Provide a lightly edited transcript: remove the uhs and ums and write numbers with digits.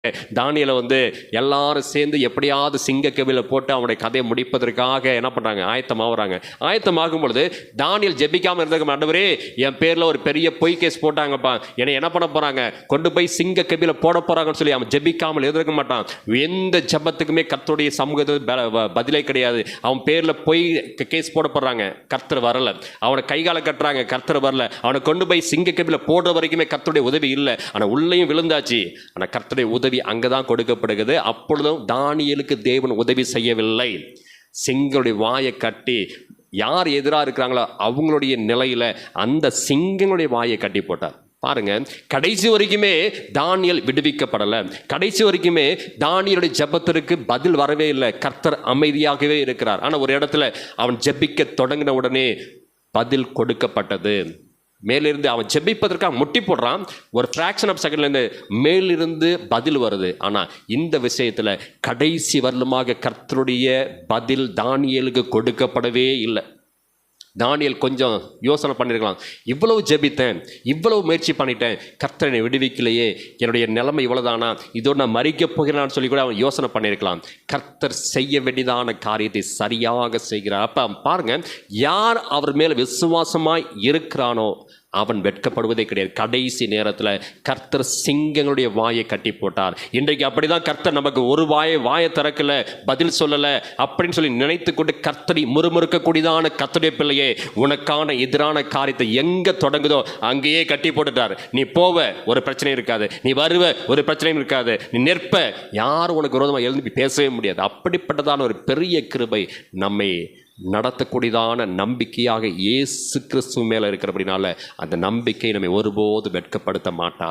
தானியேலை எல்லாரும் சேர்ந்து எப்படியாவது சிங்கக்கவில போட்டு அவனுடைய கதையை முடிப்பதற்காக என்ன பண்றாங்க, ஆயத்தமாகறாங்க. ஆயத்தமாகும் பொழுது தானியேல் ஜெபிக்காம இருந்திருக்க, ஆண்டவரே என் பேர்ல ஒரு பெரிய பொய் கேஸ் போட்டாங்கப்பா, என்னை என்ன பண்ண போறாங்க, கொண்டு போய் சிங்கக்கவில போட போறாங்கன்னு சொல்லி அவன் ஜெபிக்காமல் இருந்திருக்க மாட்டான். எந்த ஜெபத்துக்குமே கர்த்தருடைய சமூகத்தில் பதிலே கிடையாது. அவன் பேர்ல பொய் கேஸ் போட போறாங்க, கர்த்தர் வரல. அவனை கைகால கட்டுறாங்க, கர்த்தர் வரல. அவனை கொண்டு போய் சிங்கக்கவில போடுற வரைக்குமே கர்த்தருடைய உதவி இல்லை. ஆனா உள்ளேயும் விழுந்தாச்சு. ஆனா கர்த்தருடைய உதவி அங்கதான் கொடுக்கப்படுகிறது. அப்பொழுதும் தானியேலுக்கு தேவன் உதவி செய்யவில்லை. சிங்களுடைய வாயை கட்டி யார் எதிராக இருக்கிறாங்களோ அவங்களுடைய நிலையில அந்த சிங்கங்களுடைய வாயை கட்டி போட்டார். பாருங்க, கடைசி வரைக்குமே தானியேல் விடுவிக்கப்படலை. கடைசி வரைக்குமே தானியேலுடைய ஜெபத்திற்கு பதில் வரவே இல்லை. கர்த்தர் அமைதியாகவே இருக்கிறார். ஆனா ஒரு இடத்துல அவன் ஜெபிக்க தொடங்கின உடனே பதில் கொடுக்கப்பட்டது. மேலிருந்து அவன் ஜெபிப்பதற்காக முட்டி போடுறான். ஒரு ஃப்ராக்ஷன் ஆஃப் செகண்ட்லேருந்து மேலிருந்து பதில் வருது. ஆனால் இந்த விஷயத்தில் கடைசி வரலுமாக கர்த்தருடைய பதில் தானியேலுக்கு கொடுக்கப்படவே இல்லை. தானியேல் கொஞ்சம் யோசனை பண்ணியிருக்கலாம், இவ்வளவு ஜெபித்தேன், இவ்வளவு முயற்சி பண்ணிட்டேன், கர்த்தர் என்னை விடுவிக்கலையே, என்னுடைய நிலைமை இவ்வளவுதானா, இதோடு நான் மறிக்கப் போகிறேன்னு சொல்லி கூட அவன் யோசனை பண்ணியிருக்கலாம். கர்த்தர் செய்ய வேண்டியதான காரியத்தை சரியாக செய்கிறார். அப்போ பாருங்க, யார் அவர் மேலே விசுவாசமாய் இருக்கிறானோ அவன் வெட்கப்படுவதே கிடையாது. கடைசி நேரத்தில் கர்த்தர் சிங்கங்களுடைய வாயை கட்டி போட்டார். இன்றைக்கு அப்படிதான் கர்த்தர் நமக்கு ஒரு வாயை திறக்கல, பதில் சொல்லலை அப்படின்னு சொல்லி நினைத்து கொண்டு கர்த்தரை முறுமுறுக்கக்கூடியதான கர்த்தருடைய பிள்ளையே, உனக்கான எதிரான காரியத்தை எங்க தொடங்குதோ அங்கேயே கட்டி போட்டுட்டார். நீ போவ, ஒரு பிரச்சனையும் இருக்காது. நீ வருவ, ஒரு பிரச்சனையும் இருக்காது. நீ நிற்ப, யாரும் உனக்கு விரோதமாக எழுந்து பேசவே முடியாது. அப்படிப்பட்டதான ஒரு பெரிய கிருபை நம்மை நடத்தக்கூடியதான நம்பிக்கையாக இயேசு கிறிஸ்து மேல இருக்கிறபடினால அந்த நம்பிக்கை நம்மை ஒருபோது வெட்கப்படுத்த மாட்டார்.